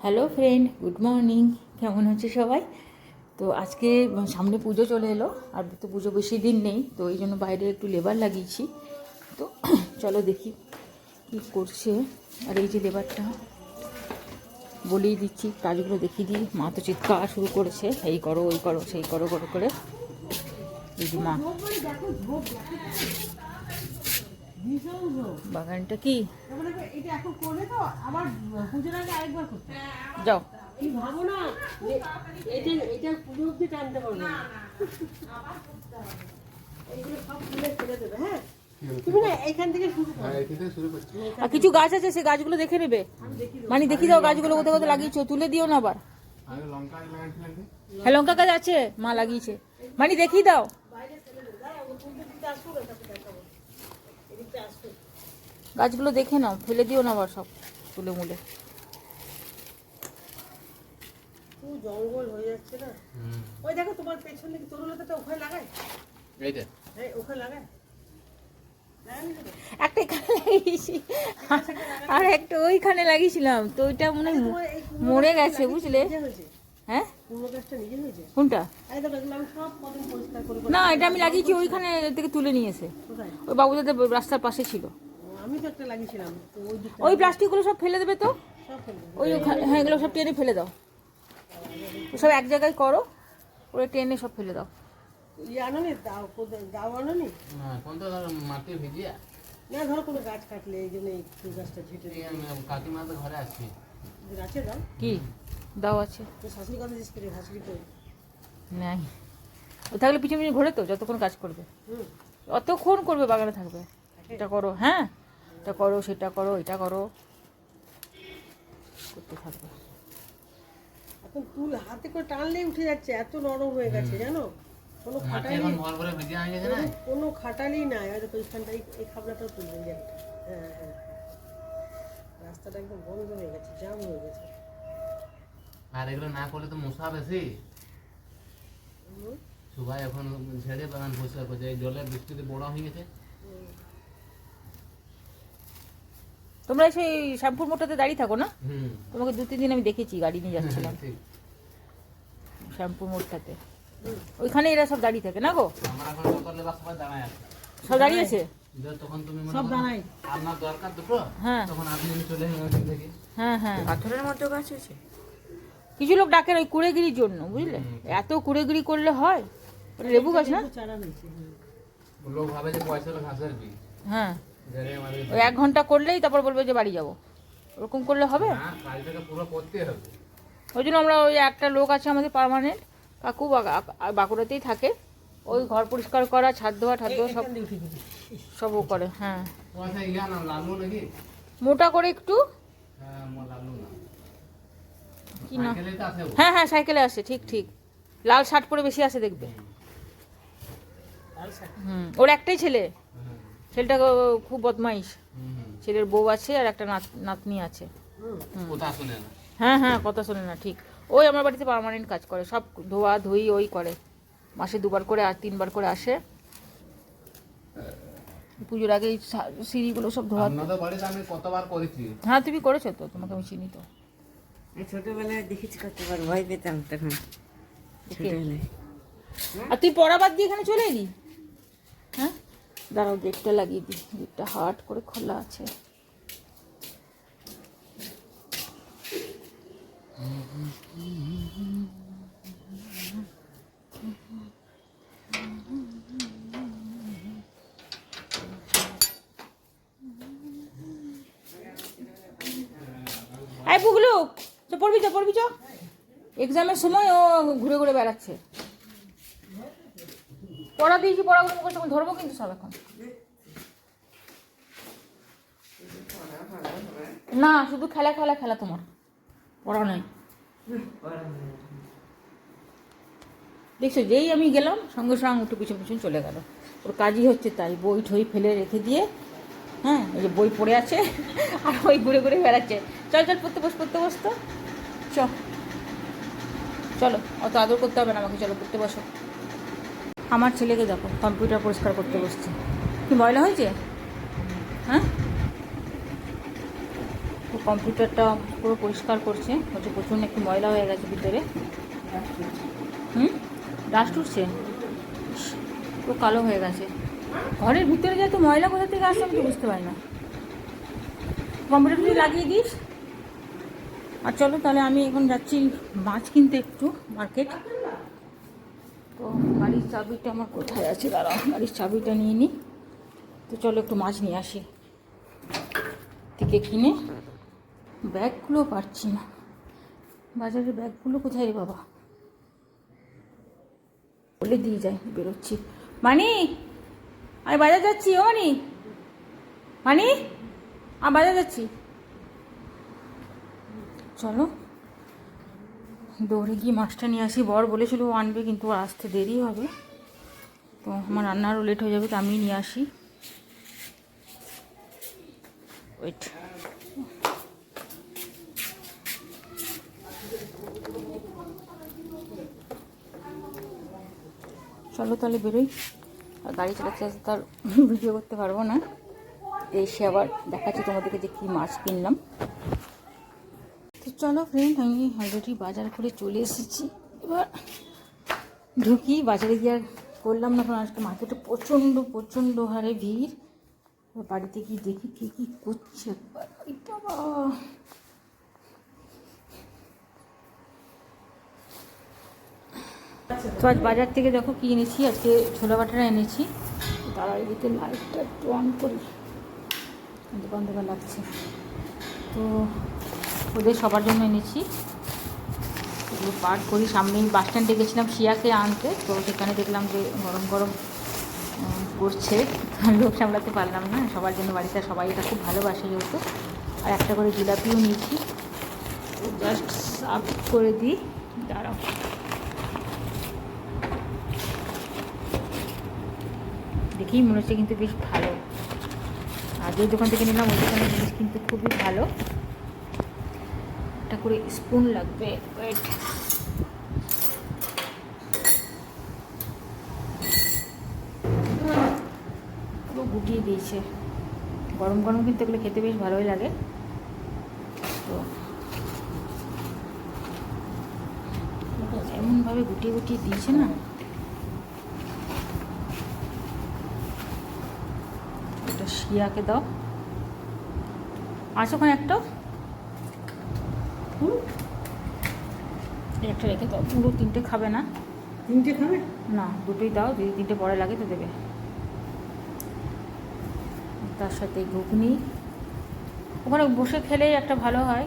Hello friend, good morning. কেমন আছে সবাই? তো আজকে সামনে পুজো চলে এলো, আর তো পুজো বেশি দিন নেই, তো এই জন্য বাইরে একটু লেবার লাগিয়েছি। তো চলো দেখি কী করছে। আর এই যে লেবারটা বলেই দিচ্ছি, কাজগুলো দেখিয়ে দিই। মা তো চিৎকার শুরু করেছে, এই করো ওই করো সেই করো করো করে। এই যে মা, বাগানটা কি যাও ভাবো না এটা পুরো অব্দি টানতে পারবে না, এইগুলো সব তুলে ফেলে দেবে। হ্যাঁ, তুমি না এইখান থেকে শুরু করছো। আর কিছু গাছ আছে, সে গাছগুলো দেখে নেবে। মানে দেখি দাও গাছগুলো কোথাও কোথাও লাগিয়েছো, তুলে দিও না আবার। হ্যাঁ, লঙ্কা গাছ আছে, মা লাগিয়েছে। মানে দেখিয়ে দাও গাছগুলো, দেখে নাও, ফেলে দিও না আবার সব তুলে মুলে। জঙ্গল হয়ে যাচ্ছে না? ওই দেখো তোমার পেছনে তরুলতাটা ওখানে লাগায়, এইটা এই ওখানে লাগায়। একটা এখানে লাগিয়েছি আর একটা ওইখানে লাগিয়েছিলাম, তো ওইটা মনে হয় মরে গেছে, বুঝলে? হ্যাঁ, কোনটা? না, এটা আমি লাগিয়েছি ওইখানে থেকে তুলে নিয়ে এসে, ওই বাবুদের রাস্তার পাশে ছিল। আমি তো একটা লাগিয়েছিলাম, ওই প্লাস্টিকগুলো সব ফেলে দেবে তো, ওই হ্যাঁ, এগুলো সব টেনে ফেলে দাও, সব এক জায়গায় করো, ওরা টেনে সব ফেলে দাও। মাটি ভিজিয়া না, ধরো কোনো গাছ কাটলে এই জন্য ফুল গাছটা ঝেঁটে কাকিমা তো ঘরে আসছে, গাছে দাও কি দাও আছে তো শাশুড়ি কথা জিজ্ঞেস করে, শাশুড়ি তো নাই, ও থাকলে পিছনে পিছনে ঘোরে তো, যতক্ষণ কাজ করবে অতক্ষণ করবে, বাগানে থাকবে। এটা করো, হ্যাঁ এটা করো, সেটা করো, এটা করো, করতে থাকবে। এখন ফুল হাতে করে টানলেই উঠে যাচ্ছে, এত নরম হয়ে গেছে জানো। কোনো খাটালি, কোনো খাটালি নাই। হয়তো ওইখানটাই এই খাবলাটাও তুলবেন যে একটা। হ্যাঁ হ্যাঁ, রাস্তাটা একদম বন্ধ হয়ে গেছে, জাম হয়ে গেছে। আর এগুলো না করলে তো মশা বেশি, সবাই এখন ছেড়ে বাগান পরিষ্কার করছে, এই জলের বৃষ্টিতে বড় হয়ে গেছে। তোমরা সেই শ্যামপুর মোড়টাতে দাঁড়িয়ে থাকো না? তোমাকে 2-3 দিন আমি দেখেছি, গাড়ি নিয়ে যাচ্ছিলাম শ্যামপুর মোড়টাতে, ওইখানে এরা সব দাঁড়িয়ে থাকে না গো? আমার এখন কত লেবার সবাই দাঁড়ায় আছে, সব দাঁড়িয়ে আছে। তখন তুমি সব দাঁড়াই, আপনার দরকার দুটো, হ্যাঁ তখন আপনি চলে যাবেন থেকে। হ্যাঁ হ্যাঁ, পাথরের মধ্যে গাছ আছে। কিছু লোক ডাকেন ওই কুড়েগিরির জন্য, বুঝলে? এত কুড়েগিরি করলে হয়? ওটা লেবু গাছ না? চারা হয়েছে। লোক ভাবে যে পয়সা হলো ঘাসের বীজ, হ্যাঁ, ওই 1 ঘন্টা করলেই তারপর বলবে যে বাড়ি যাবো, ওরকম করলে হবে? না, কাজটাকে পুরো করতে হবে। ওই জন্য আমরা, ওই একটা লোক আছে আমাদের পার্মানেন্ট কাকু, বাঁকুড়াতেই থাকে, ওই ঘর পরিষ্কার করা, ছাদ ধোয়া ঠাদ ধোয়া সব সব ও করে। হ্যাঁ, পয়সা ইয়া না লালু নাকি? মোটা করে একটু, হ্যাঁ, লালু না কি না, সাইকেলে তো আছে ও। হ্যাঁ হ্যাঁ সাইকেলে আসে, ঠিক ঠিক, লাল শার্ট পরে বেশি আসে দেখবে। ওর একটাই ছেলে, ছেলেটা খুব বদমাইশ, ছেলের বউ আছে আর একটা নাতনি আছে। কথা শুনে না। হ্যাঁ হ্যাঁ, কথা শোনে না, ঠিক। ওই আমার বাড়িতে পার্মানেন্ট কাজ করে, সব ধোয়া ধুই ওই করে, মাসে 2বার করে আর 3বার করে আসে। পুজোর আগে এই সিঁড়িগুলো সব ধোয়া। আপনাদের বাড়িতে আমি কতবার করেছি। হ্যাঁ, তুমি করেছো তো, তোমাকে আমি চিনি তো। ছোটবেলায় দেখেছি কতবার, ভয় পেতাম তখন ছোটবেলায়। আর তুই পড়া বাদ দিয়ে এখানে চলে এলি? হ্যাঁ, দাঁড়াও গেটটা লাগিয়ে দিই, গেটটা হাট করে খোলা আছে। আই পুগলু, তো পড়বি তো, পড়বি তো, এক্সামের সময় ও ঘুরে ঘুরে বেড়াচ্ছে। পড়া দিয়েছি, পড়াগুলো মুখে তখন ধরবো কিন্তু সব। এখন না, শুধু খেলা খেলা খেলা, তোমার পড়া নাই। দেখছো, যেই আমি গেলাম সঙ্গে সঙ্গে উঠে পিছন পিছন চলে গেল। ওর কাজই হচ্ছে তাই, বই ঠই ফেলে রেখে দিয়ে, হ্যাঁ, ওই যে বই পড়ে আছে আর ওই ঘুরে ঘুরে বেড়াচ্ছে। চল চল, পড়তে বস, পড়তে বসতো, চলো, অত আদর করতে হবে না আমাকে, চলো পড়তে বসো। আমার ছেলেকে দেখো কম্পিউটার পরিষ্কার করতে বসছে, কি ময়লা হয়েছে? হ্যাঁ, খুব কম্পিউটারটা পুরো পরিষ্কার করছে, হচ্ছে প্রচুর একটু ময়লা হয়ে গেছে ভিতরে। ডাস্ট উঠছে, পুরো কালো হয়ে গেছে। ঘরের ভিতরে যত ময়লা কোথা থেকে আসছে আমি তো বুঝতে পারি না। কম্পিউটার যদি লাগিয়ে দিস। আর চলো তাহলে আমি এখন যাচ্ছি মাছ কিনতে একটু মার্কেট। তো গাড়ির চাবিটা আমার কোথায় আছে, দাঁড়াও গাড়ির চাবিটা নিয়ে নিই। তো চলো একটু মাছ নিয়ে আসি থেকে কিনে। ব্যাগগুলো পাচ্ছি না, বাজারের ব্যাগগুলো কোথায় রে বাবা, বলে দিয়ে যাই বেরোচ্ছি। মানি আমি বাজার যাচ্ছি, ও মানি মানি আমি বাজার যাচ্ছি। চলো দৌড়ে গিয়ে মাছটা নিয়ে আসি। বর বলেছিল ও আনবে, কিন্তু আসতে দেরি হবে, তো আমার রান্নারও লেট হয়ে যাবে, তো আমি নিয়ে আসি। ওয়েট, চলো তাহলে বেরোই। আর গাড়ি চালাতে তার ভিডিও করতে পারবো না, এসে আবার দেখাচ্ছি তোমাদেরকে যে কী মাছ কিনলাম। তো চলো ফ্রেন্ড, আমি অলরেডি বাজার করে চলে এসেছি। এবার ঢুকি বাজারে গিয়ে, আর করলাম না, কারণ আজকে মার্কেটে প্রচণ্ড হারে ভিড়। বাড়িতে গিয়ে দেখি কী কী করছে একবার। বাবা, তো আজ বাজার থেকে দেখো কি এনেছি। আজকে ছোলা বাটারা এনেছি। তারা এদিকে লাইটটা একটু অন করি, অন্ধকার লাগছে। তো ওদের সবার জন্য এনেছি, এগুলো পার করি। সামনেই বাস স্ট্যান্ডে গেছিলাম শিয়াকে আনতে, তো সেখানে দেখলাম যে গরম গরম করছে, লোক সামলাতে পারলাম না। সবার জন্য বাড়িতে সবাই এটা খুব ভালোবাসে যেহেতু। আর একটা করে জিলাপিও নিয়েছি, জাস্ট সার্ভ করে দিই, দাঁড়াও। দেখেই মনে হচ্ছে কিন্তু বেশ ভালো। আর যে দোকান থেকে নিলাম ওই দোকানের জিনিস কিন্তু খুবই ভালো। একটা করে স্পুন লাগবে, ওয়েট। পুরো গুটিয়ে দিয়েছে, গরম গরম কিন্তু এগুলো খেতে বেশ ভালোই লাগে। তো এমনভাবে গুটিয়ে গুটিয়ে দিয়েছে না, এটা শিয়াকে দাও। আছে ওখানে একটা, একটা রেখে দাও। পুরো তিনটে খাবে না? তিনটে খাবে না, দুটোই দাও, যদি তিনটে পরে লাগে তো দেবে। তার সাথে ঘুগনি, ওখানে বসে খেলেই একটা ভালো হয়,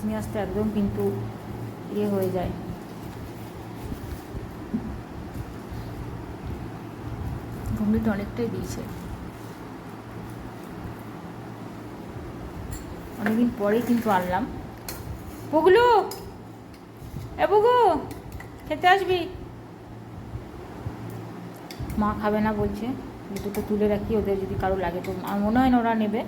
নিয়ে আসতে একদম কিন্তু ইয়ে হয়ে যায়। ঘুগনিটা অনেকটাই দিয়েছে, অনেকদিন পরেই কিন্তু আনলাম। পুগলু, এ পুগু খেতে আসবি? মা খাবে না বলছে, দুটো তুলে রাখি, ওদের যদি কারো লাগে তো। আমার মনে হয় না ওরা নেবে।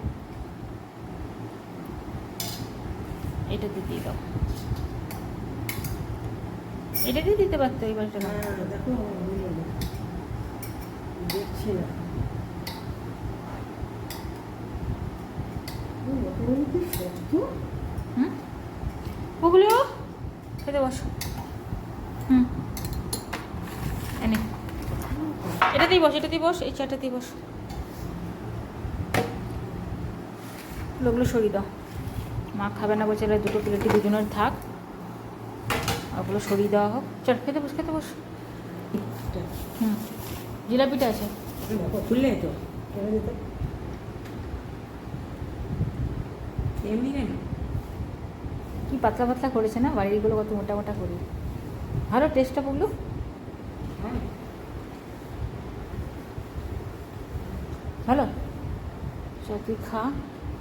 এটা দিয়ে দাও, এটা দিয়ে দিতে পারতো এই বাড়িটা। দেখো দেখছি না, ওগুলো খেতে বসো। এনে এটাতেই বস, এই চারটাতেই বস। ওগুলো সরিয়ে দাও, মা খাবে না বলছে, দুটো প্লেটে দুজনের থাক, ওগুলো সরিয়ে দেওয়া হোক। চল খেতে বস। জিলাপিটা আছে, খুললে তো এমনি নেই, কি পাতলা করেছে না, বাড়িগুলো কত মোটা করি। ভালো টেস্টটা বললো, ভালো। চল তুই খা।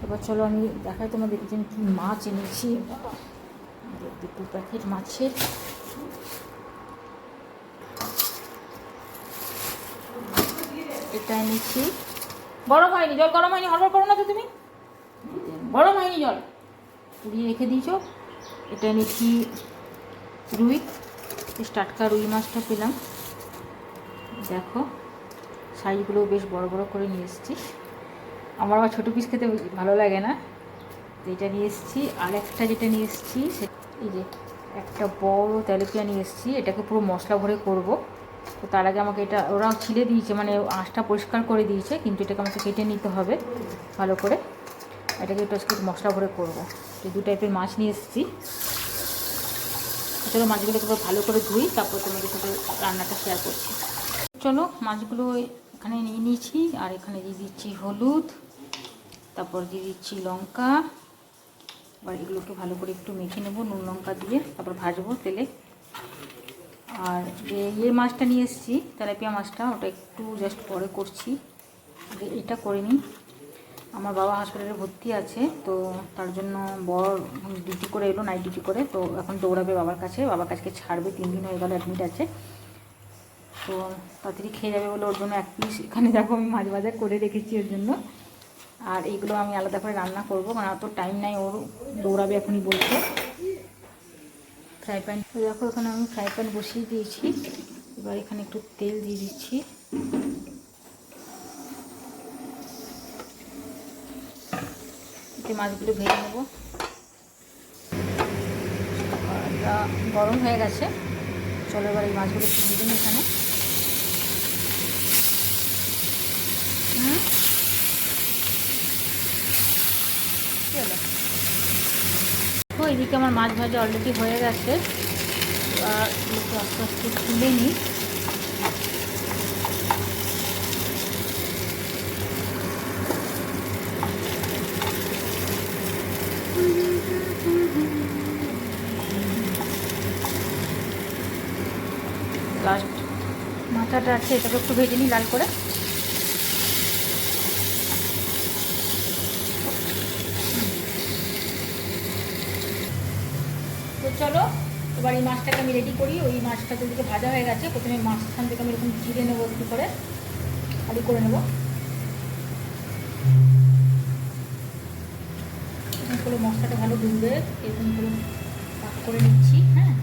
এবার চলো আমি দেখাই তোমাদের যে কি মাছ এনেছি। দুটো প্যাকেট মাছের, এটা এনেছি। গরম হয়নি জল, গরম হয়নি, হড়বড় করো না তো তুমি, গরম হয়নি জল, পুড়িয়ে রেখে দিয়েছ। এটা এনেছি রুই, টাটকা রুই মাছটা পেলাম। দেখো সাইজগুলো বেশ বড় করে নিয়ে এসেছি। আমার ছোটো পিস খেতে ভালো লাগে না, তো এটা নিয়ে এসেছি। আর একটা যেটা নিয়ে এসেছি এই যে একটা বড় তেলাপিয়া নিয়ে এসেছি, এটাকে পুরো মশলা ভরে করব। তো তার আগে আমাকে এটা ওরা ছিলে দিয়েছে, মানে আঁশটা পরিষ্কার করে দিয়েছে, কিন্তু এটাকে আমাকে কেটে নিতে হবে ভালো করে। এটাকে একটু আজকে মশলা ভরে করবো। তো দু টাইপের মাছ নিয়ে এসেছি। চলো মাছগুলোকে ভালো করে ধুই, তারপর তোমাদের সাথে রান্নাটা শেয়ার করছি। চলো মাছগুলো এখানে নিয়ে নিয়েছি, আর এখানে দিয়ে দিচ্ছি হলুদ, তারপর দিয়ে দিচ্ছি লঙ্কা। এবার এগুলোকে ভালো করে একটু মেখে নেবো নুন লঙ্কা দিয়ে, তারপর ভাজবো তেলে। আর যে মাছটা নিয়ে এসেছি তেলাপিয়া মাছটা, ওটা একটু জাস্ট পরে করছি, এটা করে নিই। আমার বাবা হসপিটালে ভর্তি আছে, তো তার জন্য বড় ডিউটি করে এলো, নাইট ডিউটি করে। তো এখন দৌড়াবে বাবার কাছকে ছাড়বে, 3 দিন হয়ে গেল অ্যাডমিট আছে। তো তাড়াতাড়ি খেয়ে যাবে বলে ওর জন্য এক পিস এখানে দেখো আমি মাছ বাজার করে রেখেছি ওর জন্য। আর এইগুলো আমি আলাদা করে রান্না করবো, কারণ অত টাইম নাই ওর, দৌড়াবে এখনই বলছে। ফ্রাই প্যান দেখো এখানে আমি ফ্রাই প্যান বসিয়ে দিয়েছি। এবার এখানে একটু তেল দিয়ে দিচ্ছি। এতে মাছগুলো ভেজে নেব। এটা গরম হয়ে গেছে, চলো এবার এই মাছগুলো একটু ভেজে নিই এখানে। তো এদিকে আমার মাছ ভাজা অলরেডি হয়ে গেছে। এবার একটু আস্তে আস্তে তুলে নিই। লাস্ট মাথাটা আছে, এটাকে একটু ভেজে নিই লাল করে। তো চলো এবার এই মাছটাকে আমি রেডি করি। ওই মাছটা যেদিকে ভাজা হয়ে গেছে, প্রথমে মাছখান থেকে আমি এরকম চিড়ে নেবো, একটু করে খালি করে নেবো। এরকম করে মশলাটা ভালো ডুববে, এরকম করে পাক করে নিচ্ছি। হ্যাঁ,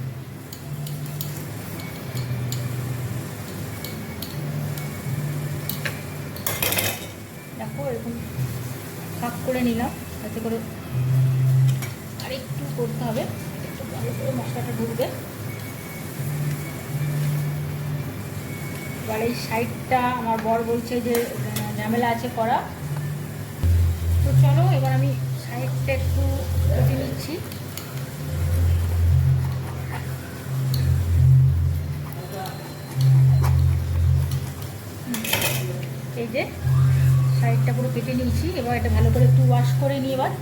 দেখো এরকম পাক করে নিলাম, তাতে করে আর একটু করতে হবে, একটু ভালো করে মশলাটা ঢুকবে। এবার এই সাইডটা আমার বর বলছে যে ঝামেলা আছে করা। তো চলো এবার আমি সাইডটা একটু কেটে নিচ্ছি। এই যে সাইডটা পুরো কেটে নিয়েছি। এবার এটা ভালো করে একটু ওয়াশ করে নিই এবার।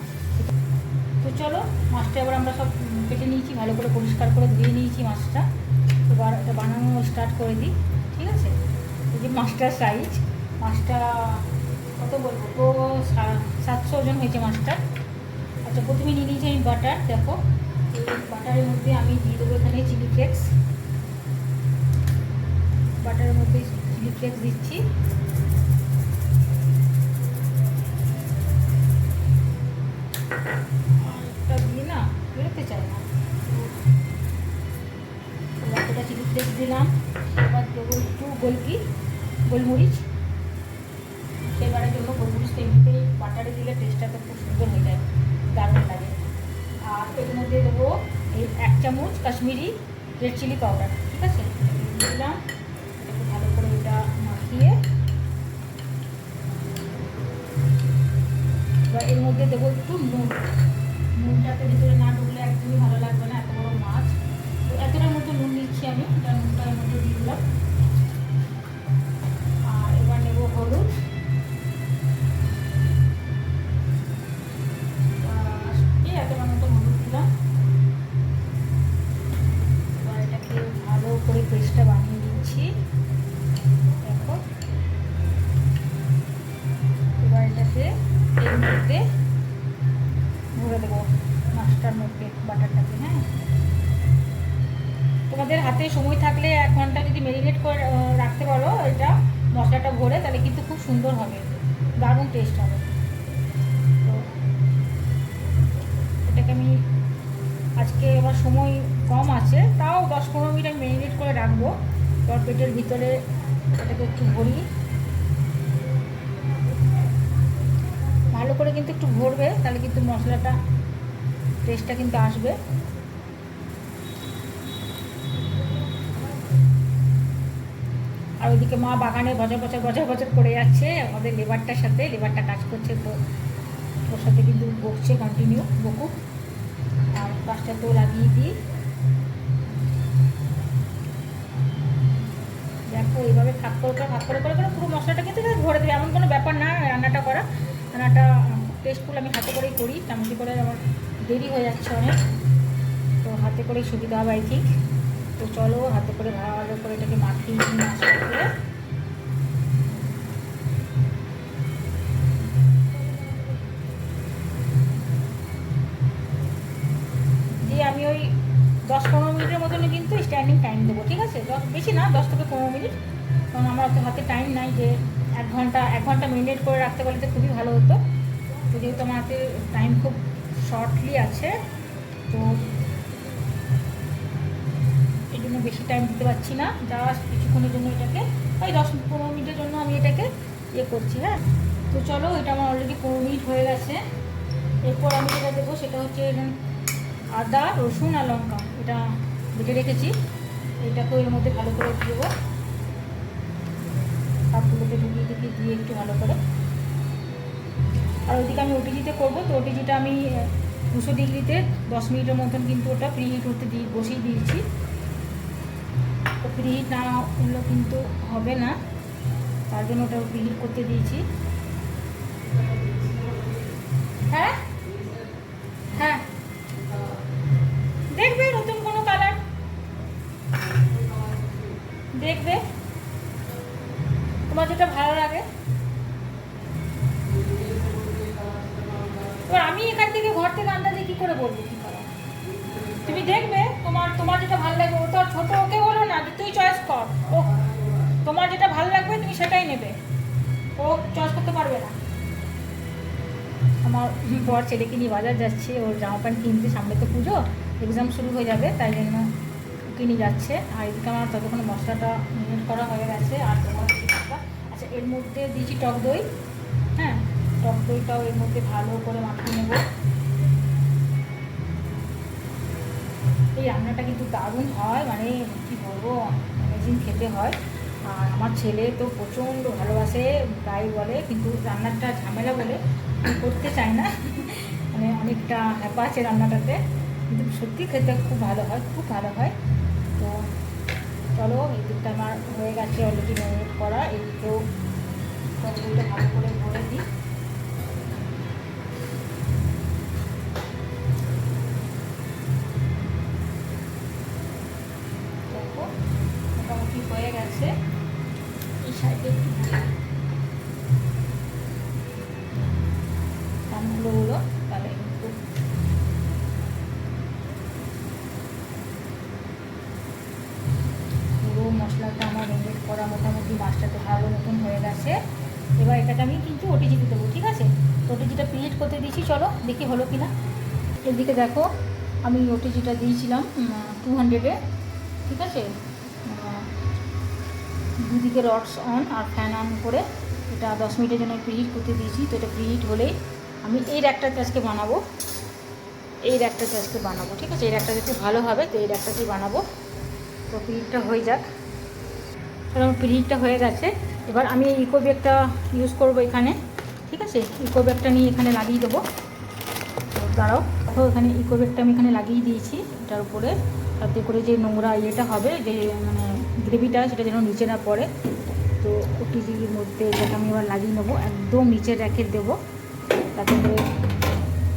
তো চলো মাছটা এবার আমরা সব কেটে নিয়েছি, ভালো করে পরিষ্কার করে ধুয়ে নিয়েছি মাছটা। এবার এটা বানানো স্টার্ট করে দিই, ঠিক আছে? এই যে মাছটার সাইজ, মাছটা কত বলবো, তো 700 ওজন হয়েছে মাছটা। আচ্ছা, প্রথমে নিয়ে নিয়েছি আমি বাটার। দেখো এই বাটারের মধ্যে আমি দিয়ে দেবো এখানে চিলি ফ্লেক্স। বাটারের মধ্যে চিলি ফ্লেক্স দিচ্ছি। এটা দিয়ে না বেরোতে চায় না, এতটা চিলি ফ্লেক্স দিলাম। এবার দেবো একটু গোলমরিচ। সেবারের জন্য গোলমরিচটা এমনিতেই বাটারে দিলে টেস্টটা তো খুব সুন্দর হয়ে যায়, দারুণ লাগে। আর এর মধ্যে দেবো এই 1 চামচ কাশ্মীরি রেড চিলি পাউডার, ঠিক আছে? দিলাম, একটু ভালো করে এটা মাখিয়ে এবার এর মধ্যে দেবো একটু নুন। নুনটাকে ভিতরে না ঢুকলে একদমই ভালো লাগবে না, এত বড় মাছ। তো এতটার মধ্যে নুন নিচ্ছি আমি, এটা নুনটা এর মধ্যে দিয়ে দিলাম। আর এবার নেব হলুদ, এতটার মতো হলুদ দিলাম। এবার এটাকে ভালো করে পেস্টটা বানিয়ে দিচ্ছি। দেখো এবার এটাকে এর মধ্যে ভরে দেবো, মাছটার মধ্যে বাটারটাকে। হ্যাঁ, তোমাদের হাতে সময় থাকলে 1 ঘন্টা যদি ম্যারিনেট করে রাখতে পারো এটা মশলাটা ভরে, তাহলে কিন্তু খুব সুন্দর হবে, দারুণ টেস্ট হবে। তো এটাকে আমি আজকে আমার সময় কম আছে, তাও 10-15 মিনিট আমি ম্যারিনেট করে রাখবো। তার পেটের ভিতরে এটাকে একটু ভরি, ভালো করে কিন্তু একটু ভরবে, তাহলে কিন্তু মশলাটা টেস্টটা কিন্তু আসবে। আর ওইদিকে মা বাগানে বছর বছর করে যাচ্ছে আমাদের লেবারটার সাথে, লেবারটা কাজ করছে, তো ওর সাথে কিন্তু বকছে, কন্টিনিউ বকুক। আর কাজটা তো লাগিয়ে দিই। দেখো এইভাবে থাক করে পুরো মশলাটা কিন্তু ভরে দেবে, এমন কোনো ব্যাপার না রান্নাটা করা। রান্নাটা টেস্টফুল আমি হাতে করেই করি, চামচি করে আমার দেরি হয়ে যাচ্ছে অনেক, তো হাতে করেই সুবিধা হবে আই থিঙ্ক। তো চলো হাতে করে ভালো করে এটাকে মাখিয়ে নিই মশলা করে। দিয়ে আমি ওই 10-15 মিনিটের মতনই কিন্তু স্ট্যান্ডিং টাইম দেবো, ঠিক আছে? বেশি না, 10 থেকে 15 মিনিট, কারণ আমার তো হাতে টাইম নাই যে 1 ঘন্টা মেরিনেট করে রাখতে পারলে তো খুবই ভালো হতো। তো যেহেতু আমার হাতে টাইম খুব শর্টলি আছে, তো এই জন্য বেশি টাইম দিতে পারছি না, জাস্ট কিছুক্ষণের জন্য এটাকে ওই 10-15 মিনিটের জন্য আমি এটাকে ইয়ে করছি। হ্যাঁ, তো চলো, এটা আমার অলরেডি 15 মিনিট হয়ে গেছে। এরপর আমি যেটা দেবো সেটা হচ্ছে আদা, রসুন আর লঙ্কা, এটা বেটে রেখেছি, এটাকেও এর মধ্যে ভালো করে দেবো, সবগুলোকে দিয়ে একটু ভালো করে। আর ওইদিকে আমি ওটিজিতে করবো, তো ওটিজিটা আমি 200 ডিগ্রিতে 10 মিনিটের মতন কিন্তু ওটা প্রিহিট হতে বসিয়ে দিয়েছি। তো প্রিহিট না হলেও কিন্তু হবে না, তার জন্য ওটা প্রিহিট করতে দিয়েছি। হ্যাঁ হ্যাঁ, দেখবে নতুন কোনো কালার, দেখবে তোমার যেটা ভালো লাগে। এবার আমি এখান থেকে ঘর থেকে আন্দাজে কি করে বলবো কি করা, তুমি দেখবে তোমার যেটা ভালো লাগবে। ও তো আর ছোট, ওকে বলো না যে তুই চয়েস কর, ও তোমার যেটা ভালো লাগবে তুমি সেটাই নেবে, ও চয়েস করতে পারবে না। আমার বর ছেলেকে নিয়ে বাজার যাচ্ছে, ওর জামা প্যান্ট কিনতে, সামনে তো পুজো, এক্সাম শুরু হয়ে যাবে, তাই জন্য কিনে যাচ্ছে। আর এদিকে আমার ততক্ষণ মশলাটা মিনিট করা হয়ে গেছে। আর তোমার আচ্ছা, এর মধ্যে দিয়েছি টক দই। হ্যাঁ, টক দইটাও এর মধ্যে ভালো করে মাখিয়ে নেব। এই রান্নাটা কিন্তু দারুণ হয়, মানে কী বলবো, অ্যামেজিং খেতে হয়। আর আমার ছেলে তো প্রচণ্ড ভালোবাসে, তাই বলে, কিন্তু রান্নাটা ঝামেলা বলে করতে চায় না, মানে অনেকটা হ্যাপা আছে রান্নাটাতে, কিন্তু সত্যি খেতে খুব ভালো হয়, খুব ভালো হয়। তো চলো, এই দিকটা আমার হয়ে গেছে অলরেডি ম্যারিনেট করা, এইদিকেও সবগুলো ভালো করে ভরে দিই। দেখো মোটামুটি হয়ে গেছে। এই সাইডে কানগুলো তাহলে কিন্তু পুরো মশলাটা আমার ম্যারিনেট করা মোটামুটি মাছটাতে ভালো মতন হয়ে গেছে। এবার এটাকে আমি কিন্তু ওটিজিতে দেবো, ঠিক আছে? তো ওটিজিটা প্রিহিট করতে দিয়েছি, চলো দেখি হলো কি না। এদিকে দেখো আমি ওটিজিটা দিয়েছিলাম 200-এ, ঠিক আছে? দুদিকে রডস অন আর ফ্যান অন করে এটা 10 মিনিটের জন্য প্রিহিট করতে দিয়েছি। তো এটা প্রিহিট হলেই আমি এই র্যাকটাতে আজকে বানাবো, ঠিক আছে? এই র্যাকটাতে খুব ভালো হবে, তো এই র্যাকটাতেই বানাবো। তো প্রিহিটটা হয়ে যাক। আমার প্রিহিটটা হয়ে গেছে। এবার আমি এই ইকো ব্যাগটা ইউজ করবো এখানে, ঠিক আছে? ইকো ব্যাগটা নিয়ে এখানে লাগিয়ে দেবো। দাঁড়াও, তো এখানে ইকো ব্যাগটা আমি এখানে লাগিয়ে দিয়েছি এটার উপরে, তাতে করে যে নোংরা ইয়েটা হবে, যে মানে গ্রেভিটা, সেটা যেন নিচে না পড়ে। তো ওটিজির মধ্যে এটাকে আমি এবার লাগিয়ে নেবো, একদম নিচে রেখে দেবো, তাতে করে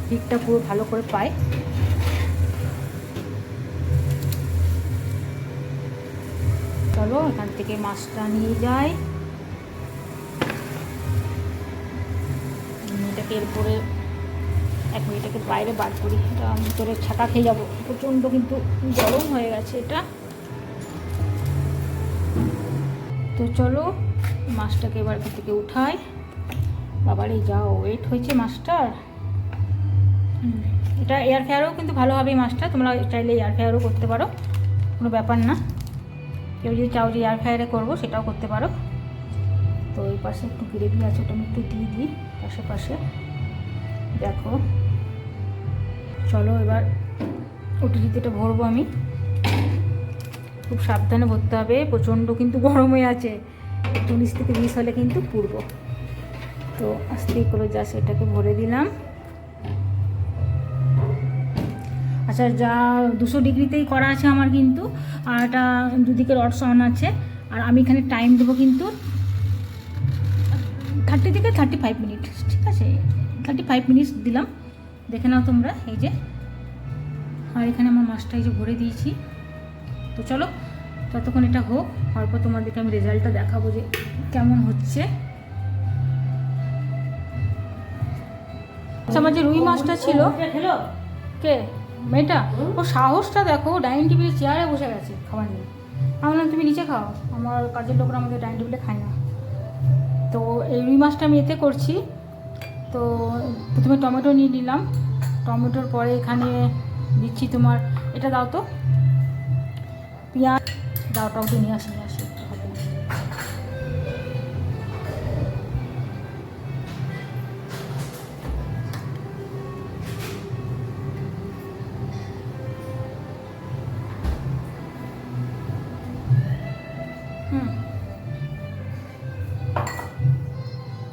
হিটটা পুরো ভালো করে পায়। চলো এখান থেকে মাছটা নিয়ে যাই, এটাকে এরপরে 1 মিনিট এটাকে বাইরে বার করি, এটা ভিতরে ছাকা খেয়ে যাবো, প্রচণ্ড কিন্তু গরম হয়ে গেছে এটা। তো চলো মাছটাকে এবার এখান থেকে উঠাই। বাবার এই যা ওয়েট হয়েছে মাছটার, এটা এয়ার ফ্রায়ারও কিন্তু ভালো হবে এই মাছটা, তোমরা চাইলে এয়ার ফ্রায়ারও করতে পারো, কোনো ব্যাপার না। কেউ যদি চাও যে এয়ার ফ্রায়ারে করবো সেটাও করতে পারো। তো এই পাশে একটু গ্রেভি আছে, ওটা আমি একটু দিয়ে দিই পাশে। দেখো চলো এবার ওটিজিতে ভরবো আমি। খুব সাবধানে ভরতে হবে, প্রচণ্ড কিন্তু গরম হয়ে আছে, 19 থেকে 20 হলে কিন্তু পুড়বো। তো আস্তে করে জাস্ট এটাকে ভরে দিলাম। আচ্ছা, যা 200 ডিগ্রিতেই করা আছে আমার কিন্তু, আর এটা দুদিকে রডস অন আছে। আর আমি এখানে টাইম দেবো কিন্তু 30 থেকে 35 মিনিট, ঠিক আছে? 35 মিনিট দিলাম, দেখে নাও তোমরা। এই যে, আর এখানে আমার মাছটা এই যে ভরে দিয়েছি। তো চলো ততক্ষণ এটা হোক, হওয়ার পর তোমাদেরকে আমি রেজাল্টটা দেখাবো যে কেমন হচ্ছে। আচ্ছা, আমার যে রুই মাছটা ছিল, কে মেয়েটা, ও সাহসটা দেখো, ডাইনিং টেবিলের চেয়ারে বসে গেছে খাবার নিয়ে। আমি বললাম তুমি নিচে খাও, আমার কাজের লোকরা আমাদের ডাইনিং টেবিলে খায় না। তো এই রুই মাছটা আমি এতে করছি। তো প্রথমে টমেটো নিয়ে নিলাম, টমেটোর পরে এখানে দিচ্ছি তোমার, এটা দাও তো পেঁয়াজ দাও, টমেটো নিয়ে আসি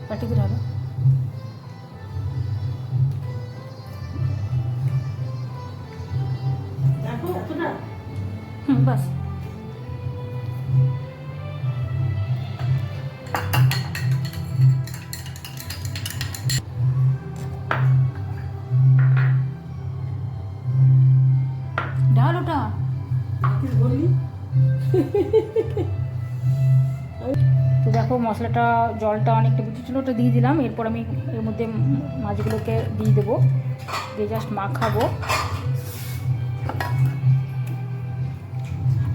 পাটি করে হবে। বাস ডাল ওটা বললি। তো দেখো মশলাটা, জলটা অনেকটা বুঝেছিলো, ওটা দিয়ে দিলাম। এরপর আমি এর মধ্যে মাছগুলোকে দিয়ে দেবো, দিয়ে জাস্ট মাখাবো।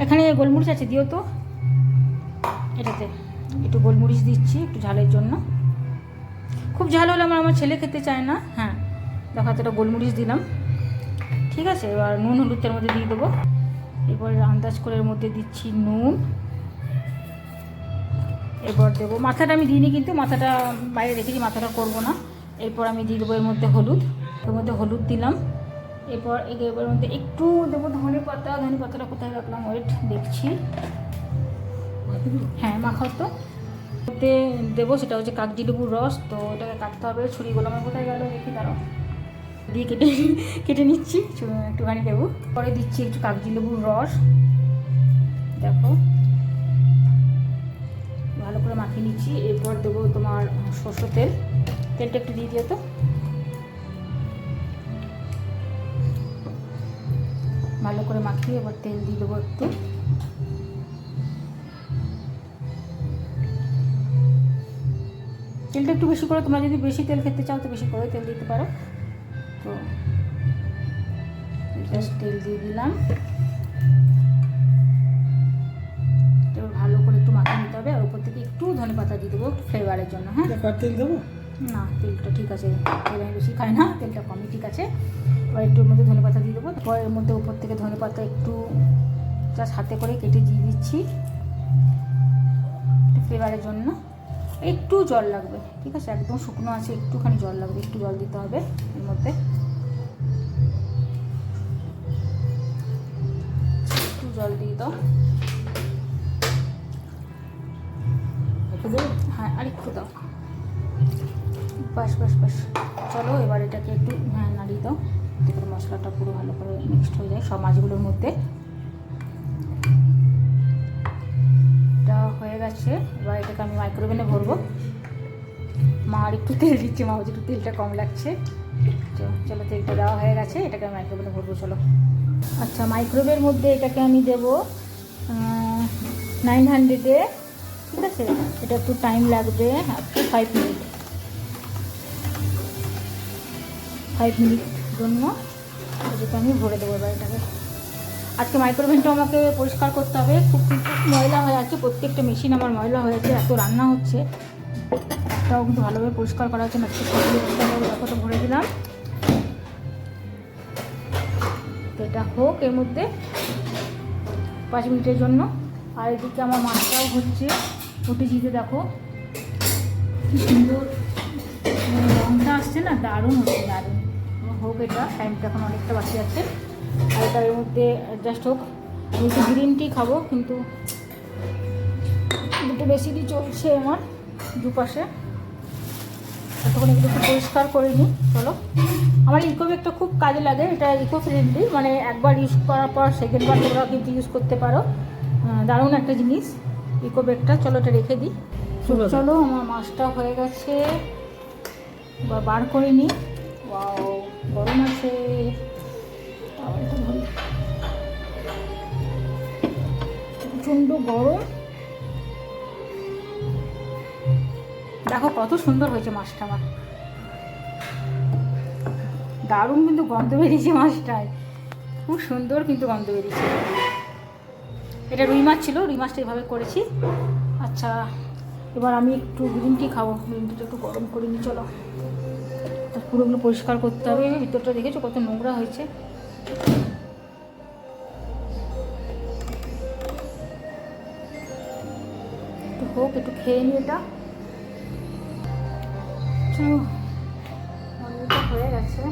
এখানে গোলমরিচ আছে, দিও তো এটাতে একটু গোলমরিচ দিচ্ছি একটু ঝালের জন্য। খুব ঝাল হলে আমার ছেলে খেতে চায় না। হ্যাঁ দেখো এতটা গোলমরিচ দিলাম, ঠিক আছে? এবার নুন হলুদের মধ্যে দিয়ে দেবো। এরপর আন্দাজ করে এর মধ্যে দিচ্ছি নুন। এরপর দেবো, মাথাটা আমি দিইনি কিন্তু, মাথাটা বাইরে রেখেছি, মাথাটা করবো না। এরপর আমি দিয়ে দেবো এর মধ্যে হলুদ, এর মধ্যে হলুদ দিলাম। এরপর এর মধ্যে একটু দেবো ধনে পাতা। ধনে পাতাটা কোথায় রাখলাম, ওয়েট দেখছি। হ্যাঁ মাখাও তো। ওতে দেবো সেটা হচ্ছে কাগজি লেবুর রস। তো ওটাকে কাটতে হবে, ছুরিগুলো আমার কোথায় গেল দেখি, দাঁড়াও, দিয়ে কেটে নিচ্ছি একটুখানি দেবো। পরে দিচ্ছি একটু কাগজি লেবুর রস, দেখো ভালো করে মাখিয়ে নিচ্ছি। এরপর দেবো তোমার সরষের তেল, তেলটা একটু দিয়ে দিও তো। ভালো করে মাখিয়ে এবার তেল দিয়ে দেবো একটু। তেলটা একটু বেশি করে, তোমরা যদি বেশি তেল খেতে চাও তো বেশি করে তেল দিতে পারো। তো জাস্ট তেল দিয়ে দিলাম, এবার ভালো করে একটু মাখিয়ে নিতে হবে। আর উপর থেকে একটু ধনে পাতা দিয়ে দেবো ফ্লেভারের জন্য। হ্যাঁ তেল দেবো না, তেলটা ঠিক আছে, তেল আমি বেশি খাই না, তেলটা কমই ঠিক আছে। এবার একটু এর মধ্যে ধনে পাতা দিয়ে দেবো। তারপর এর মধ্যে উপর থেকে ধনে পাতা একটু জাস্ট হাতে করে কেটে দিয়ে দিচ্ছি ফ্লেভারের জন্য। একটু জল লাগবে, ঠিক আছে? একদম শুকনো আছে, একটুখানি জল লাগবে, একটু জল দিতে হবে এর মধ্যে। একটু জল দিয়ে দাও। হ্যাঁ আর একটু দাও, বাস বাস বাস। চলো এবার এটাকে একটু নাড়িয়ে দাও, যাতে করে মশলাটা পুরো ভালো করে মিক্সড হয়ে যায় সব মাছগুলোর মধ্যে। এটা হয়ে গেছে, এবার এটাকে আমি মাইক্রোওভেনে ভরবো। মা আর একটু তেল দিচ্ছে, মা বলছে একটু তেলটা কম লাগছে। চলো তেলটা দেওয়া হয়ে গেছে, এটাকে আমি মাইক্রোওভেনে ভরবো। চলো আচ্ছা, মাইক্রোওয়েভের মধ্যে এটাকে আমি দেবো 900-এ, ঠিক আছে? এটা একটু টাইম লাগবে, আপ টু 5 মিনিট। 5 মিনিট জন্য এটাকে আমি ভরে দেবো এবার এটাকে। আজকে মাইক্রোওভেনটা আমাকে পরিষ্কার করতে হবে, খুব কিন্তু ময়লা হয়ে আছে, প্রত্যেকটা মেশিন আমার ময়লা হয়ে আছে, এত রান্না হচ্ছে। একটাও কিন্তু ভালোভাবে পরিষ্কার করা হচ্ছে না। দেখো ভরে দিলাম, তো এটা হোক এর মধ্যে 5 মিনিটের জন্য। আর এদিকে আমার মাছটাও হচ্ছে, ফুটে জিতে দেখো কি সুন্দর রঙটা আসছে। আসছে না, দারুণ হচ্ছে, দারুণ। হোক, এটা টাইমটা এখন অনেকটা বাকি আছে, আর তার মধ্যে অ্যাডজাস্ট হোক। আমি একটু গ্রিন টি খাবো, কিন্তু দুটো বেশি দিয়ে চলছে আমার দুপাশে। তখন এগুলো একটু পরিষ্কার করে নিই। চলো, আমার ইকো ব্যাগটা খুব কাজে লাগে, এটা ইকো ফ্রেন্ডলি, মানে একবার ইউজ করার পর সেকেন্ডবার তোমরা কিন্তু ইউজ করতে পারো। দারুণ একটা জিনিস ইকো ব্যাগটা। চলো, এটা রেখে দিই। চলো, আমার মাছটা হয়ে গেছে, এবার বার করে নিই। ওয়াও, গরম আছে, প্রচণ্ড গরম। দেখো কত সুন্দর হয়েছে মাছটা আমার, দারুণ কিন্তু গন্ধ বেরিয়েছে মাছটায়, খুব সুন্দর কিন্তু গন্ধ বেরিয়েছে। এটা রুই মাছ ছিল, রুই মাছটা এভাবে করেছি। আচ্ছা, এবার আমি একটু গ্রিন টি খাবো, গ্রিন টিটা একটু গরম করে নিই। চলো, পুরোগুলো পরিষ্কার করতে হবে। ভিতরটা দেখেছো কত নোংরা হয়েছে। একটু হোক, একটু খেয়ে নিই এটা। চলো, হয়ে গেছে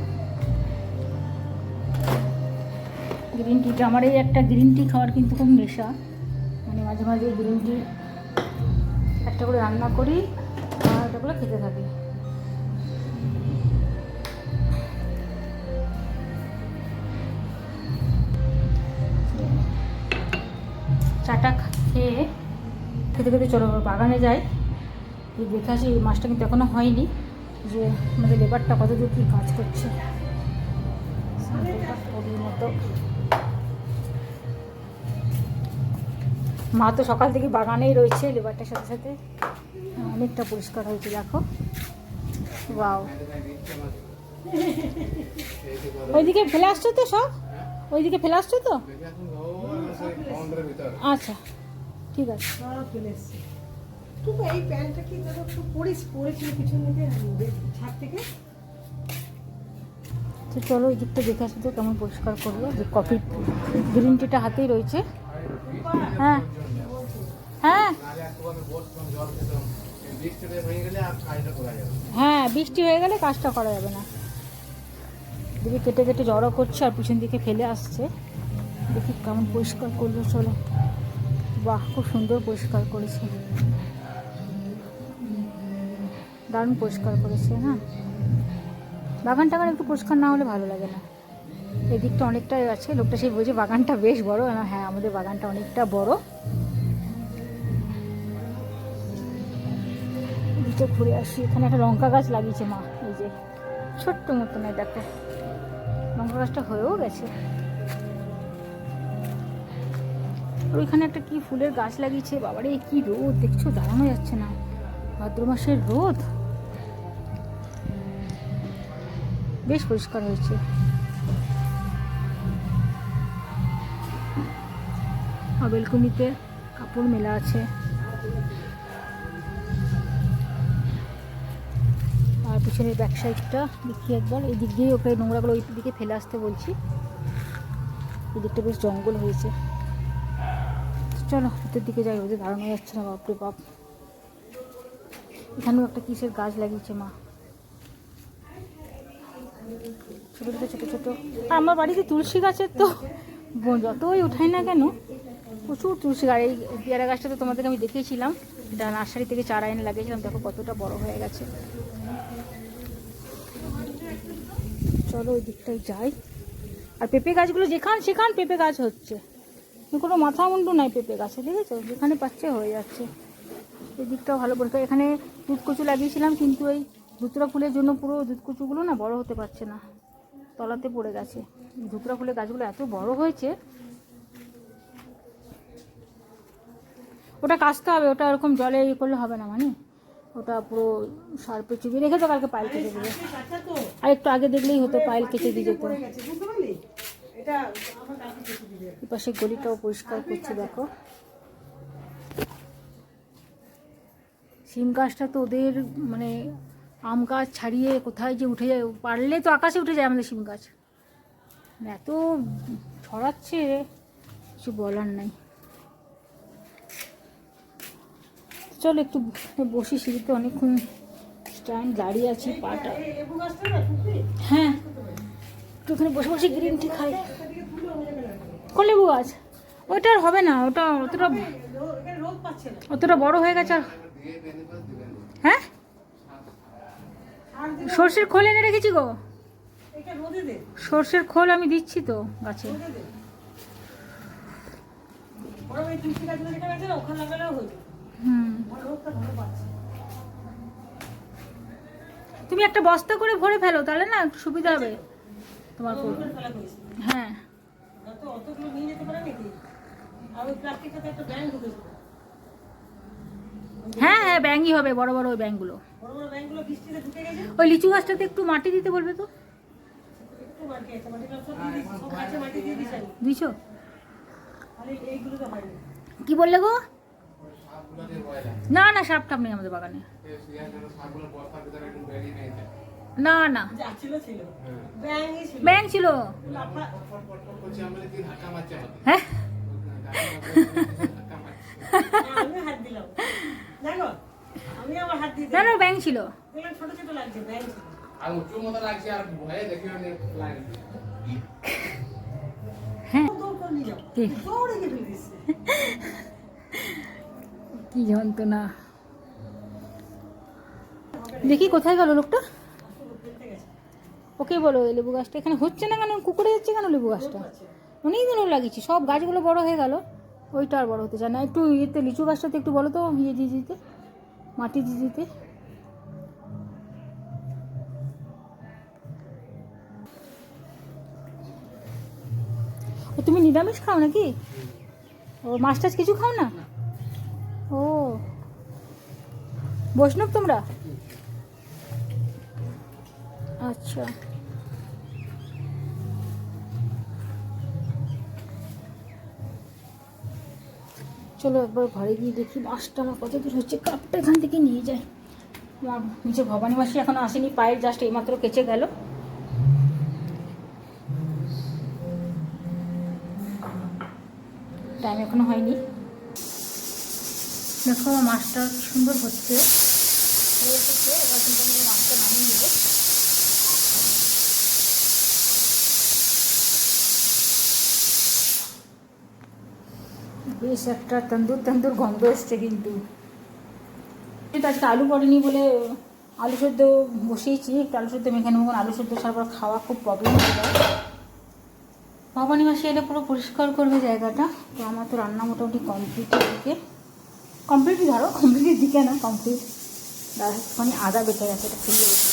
গ্রিন টিটা। আমার এই একটা গ্রিন টি খাওয়ার কিন্তু খুব নেশা, মানে মাঝে মাঝে গ্রিন টি একটা করে রান্না করি আর এটাগুলো খেতে থাকি। চাটা খেয়ে খেতে খেতে চলো বাগানে যাই, দেখে আসি। এই মাছটা কিন্তু এখনও হয়নি, যে আমাদের লেবারটা কত দূর কী কাজ করছে। মতো মা তো সকাল থেকে বাগানেই রয়েছে, লেবারটার সাথে সাথে অনেকটা পরিষ্কার হয়েছে। দেখো, ওয়াও, ওইদিকে ফেলে আসছো তো সব, ওইদিকে ফেলে আসছো তো? আচ্ছা, ঠিক আছে। এই প্যান্টটা কি একটু পরেছিল পিছন দিকে ছাদ থেকে। তো চলো, এই দিকটা দেখে আসি তো কেমন পরিষ্কার করলো। যে কফি গ্রিন টিটা হাতেই রয়েছে। হ্যাঁ হ্যাঁ হ্যাঁ, বৃষ্টি হয়ে গেলে কাজটা করা যাবে না। দিকে কেটে কেটে জড়ো করছে আর পিছন দিকে ফেলে আসছে। দেখি কেমন পরিষ্কার করলো। চলো, বাহ, খুব সুন্দর পরিষ্কার করেছে, দারুণ পরিষ্কার করেছে। হ্যাঁ, বাগান টাগান একটু পরিষ্কার না হলে ভালো লাগে না। এদিকটা অনেকটাই আছে, লোকটা সেই বলছে বাগানটা বেশ বড়। হ্যাঁ, আমাদের বাগানটা অনেকটা বড়। এদিকে ঘুরে আসি। এখানে একটা লঙ্কা গাছ লাগিয়েছে মা, এই যে ছোট্ট মতন, দেখো লঙ্কা গাছটা হয়েও গেছে। ওইখানে একটা কি ফুলের গাছ লাগিয়েছে। বাবারে, কি রোদ দেখছো, দাঁড়ানো যাচ্ছে না, ভাদ্র মাসের রোদ। বেশ পরিষ্কার হয়েছে। আর বেলকনিতে কাপড় মেলা আছে। আর পিছনের ব্যাক সাইডটা দেখি একবার, এই দিক দিয়ে ওকে নোংরাগুলো ওই দিকে ফেলে আসতে বলছি। এই দিকটা বেশ জঙ্গল হয়েছে। চলো, ভিতর দিকে যাই, ওদের দাঁড়ানো যাচ্ছে না, বাপরে বাপ। এখানেও একটা কিসের গাছ লাগিয়েছে মা, ছোটো ছোটো ছোটো ছোটো। আর আমার বাড়িতে তুলসী গাছের তো যতই উঠাই না কেন, প্রচুর তুলসী গাছ। এই পেয়ারা গাছটা তো তোমাদেরকে আমি দেখিয়েছিলাম, এটা নার্সারি থেকে চারা এনে লাগিয়েছিলাম। দেখো কতটা বড় হয়ে গেছে। চলো, ওই দিকটায় যাই। আর পেঁপে গাছগুলো সেখান পেঁপে গাছ হচ্ছে, কোনো মাথা মুন্ডু নাই পেঁপে গাছে, দেখেছো? যেখানে পাচ্ছে হয়ে যাচ্ছে। এই দিকটাও ভালো পরিষ্কার। এখানে দুধকচু লাগিয়েছিলাম, কিন্তু এই ধুতরা ফুলের জন্য পুরো দুধকচুগুলো না বড় হতে পারছে না, তলাতে পড়ে গেছে। ধুতরা ফুলের গাছগুলো এত বড় হয়েছে, ওটা কাচতে হবে। ওটা এরকম জলে ইয়ে করলে হবে না, মানে ওটা পুরো সার্পে চুবিয়ে রেখে তো কালকে পাইল কেটে দেবে। আর একটু আগে দেখলেই হতো, পাইল কেটে দিয়ে যেত। এপাশে গলিটাও পরিষ্কার করছে। দেখো, সিম গাছটা তো ওদের মানে আম গাছ ছাড়িয়ে কোথায় যে উঠে যায়, পারলে তো আকাশে উঠে যায় আমাদের সিম গাছ, এত ছড়াচ্ছে, কিছু বলার নাই। চলো একটু বসি, সিঁড়িতে অনেকক্ষণ স্ট্যান্ড দাঁড়িয়ে আছি পাটা। এই লেবু গাছটা না টুকরি হ্যাঁ, একটু ওখানে বসে বসে গ্রিন টি খাই। এদিকে তুলে অন্য জায়গায় রাখো। কোন লেবু গাছ? ওইটা আর হবে না, ওটা অতটা এখানে রোদ পাচ্ছে না। অতটা বড় হয়ে গেছে আর। হ্যাঁ, আর দিলে সর্ষের খোল এনে রেখেছি গো। এটা রোদে দে, সর্ষের খোল আমি দিচ্ছি তো গাছে। রোদে দে। ওরা ওই তুলসী গাছগুলো যেখানে আছে না ওখানে লাগালেও হয়ে যাবে। হুম, আমার রোদটা ভালো পাচ্ছে। তুমি একটা বস্তা করে ভরে ফেলো, তাহলে না একটু সুবিধা হবে তোমার ফুল। রোদে ফেলা করিস। হ্যাঁ, তো অতগুলো নিয়ে যেতে পারে নাকি? আর ওই প্লাস্টিকটাতে একটা ব্যাংক ঢুকেছে। হ্যাঁ, হ্যাঁ, ব্যাঙই হবে, বড় বড় ওই ব্যাঙগুলো। বড় বড় ব্যাংকগুলো বৃষ্টিতে ঢুকে গেছে। ওই লিচু গাছটাতে একটু মাটি দিতে বলবে তো। একটু মাটি আছে, মাটিটা সব দিয়ে দিচ্ছি, সব গাছে মাটি দিয়ে দিচ্ছি আমি। দিছো? খালি এইগুলো তো হয়নি। কি বললে গো? সাপগুলো দিয়ে ভয় লাগে। না না, সাপ টাপ নেই আমাদের বাগানে। এই সিয়ার জন্য সাপগুলো বস্তার ভিতরে একটু বেরিয়ে নিয়েছে। না না, যা ছিল ছিল, হ্যাঁ। ব্যাংকই ছিল। ব্যাঙ ছিল। লাফা- ফট ফট ফট করছে, আমরা কি ধাক্কা মারছে আমাদের। হ্যাঁ, ধাক্কা মারছে। হ্যাঁ, আমি হাত দিলাম। দেখো, আমি আমার হাত দিয়ে না দিলাম। না, ব্যাঙ ছিল। দেখলাম ছোট ছোট লাগছে, ব্যাংক ছিল। আর উঁচু মতো লাগছে, আর ভয়ে দেখিও নি লাইন। হ্যাঁ, দৌড় করে নিয়ে যাও। কি? দৌড়ে গিয়ে ফেলে দিচ্ছে। কি যন্ত্রণা। দেখি কোথায় গেল লোকটা। আসলে ফেলতে গেছে। ওকে বলো, এই লেবু গাছটা এখানে হচ্ছে না কেন, কুকুরে যাচ্ছে কেন লেবু গাছটা? অনেক দিনও লাগিয়েছি, সব গাছগুলো বড় হয়ে গেল, ওইটা আর বড় হতে চায় না। একটু ইয়েতে লিচু গাছটাতে একটু বলো তো ইয়ে দিয়ে দিতে, মাটি দিয়ে দিতে। ও, তুমি নিরামিষ খাও নাকি? ও, মাছ টাছ কিছু খাও না? ও, বৈষ্ণব তোমরা? আচ্ছা, চলো একবার ঘরে গিয়ে দেখি মাছটা আমার কত দূর হচ্ছে। কাপটা এখান থেকে নিয়ে যাই। আমার নিচে ভবানী মাসি এখনো আসেনি, পায়ের জাস্ট এইমাত্র কেচে গেল। টাইম এখনো হয়নি। দেখো আমার মাছটা কি সুন্দর হচ্ছে। এবার কিন্তু আমি মাছটা নামিয়ে নেব। বেশ একটা তন্দুর তন্দুর গন্ধ এসছে কিন্তু। আজকে আলু পড়েনি বলে আলু সেদ্ধ বসিয়েছি, একটু আলু সেদ্ধ মেখে নেবো। আলু সেদ্ধ সারবার খাওয়া খুব প্রবলেম হয়ে যায়। ভবানী মাসি এলে পুরো পরিষ্কার করবে জায়গাটা। তো আমার তো রান্না মোটামুটি কমপ্লিটের দিকে, কমপ্লিটই ধরো, কমপ্লিটের দিকে না, কমপ্লিট। একটুখানি আদা বেটে গেছে, এটা ফেলে রেখে।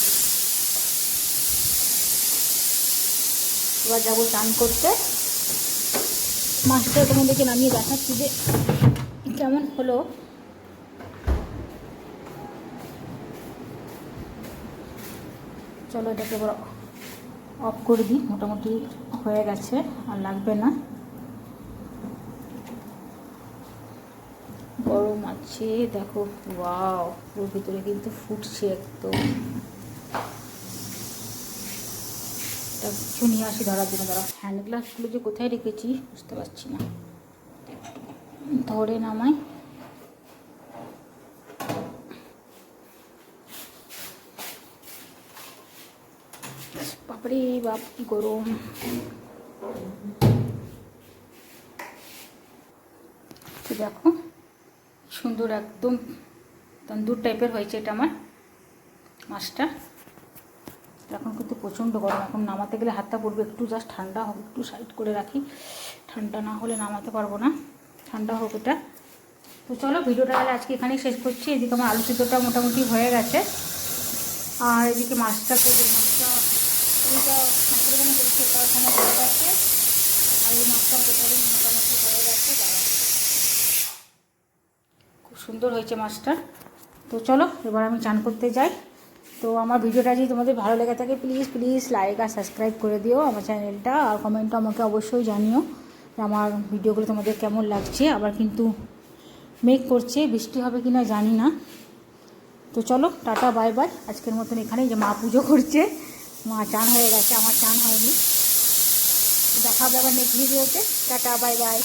এবার যাবো চান করতে। মাছটা তোমাদেরকে নামিয়ে দেখাচ্ছি যে কেমন হলো। চলো এটাকে এবার অফ করে দিই, মোটামুটি হয়ে গেছে, আর লাগবে না। গরম আছে দেখো, ওয়াও, পুরো ভিতরে কিন্তু ফুটছে একদম। এটা কিছু নিয়ে আসি ধরার জন্য, ধরো হ্যান্ড গ্লাভসগুলো যে কোথায় রেখেছি বুঝতে পারছি না। ধরে নামাই। বাপরে বাপ, কি গরম। তো দেখো সুন্দর একদম তন্দুর টাইপের হয়েছে এটা আমার মাছটা। এখন কিন্তু প্রচণ্ড গরম, এখন নামাতে গেলে হাতটা পড়বে। একটু জাস্ট ঠান্ডা হোক, একটু সাইড করে রাখি, ঠান্ডা না হলে নামাতে পারবো না। ঠান্ডা হোক এটা। তো চলো ভিডিওটা তাহলে আজকে এখানেই শেষ করছি। এদিকে আমার আলু সিদ্ধটা মোটামুটি হয়ে গেছে, আর এদিকে মাছটা করে মাছটা ওইটা মাছের এখানে করছি, ওটা ওখানে হয়ে গেছে। আর এই মাছটা টোটালি মোটামুটি হয়ে গেছে। খুব সুন্দর হয়েছে মাছটা। তো চলো এবার আমি চান করতে যাই। তো আমার ভিডিওটা যদি তোমাদের ভালো লেগে থাকে প্লিজ প্লিজ লাইক আর সাবস্ক্রাইব করে দিও আমার চ্যানেলটা, আর কমেন্টটা আমাকে অবশ্যই জানিও যে আমার ভিডিওগুলো তোমাদের কেমন লাগছে। আবার কিন্তু মেঘ করছে, বৃষ্টি হবে কি না জানি না। তো চলো টাটা বাই বাই, আজকের মতন এখানেই। যে মা পুজো করছে, মা চান হয়ে গেছে, আমার চান হয়নি। দেখা হবে আবার নেক্সট ভিডিওতে। Tata bye bye.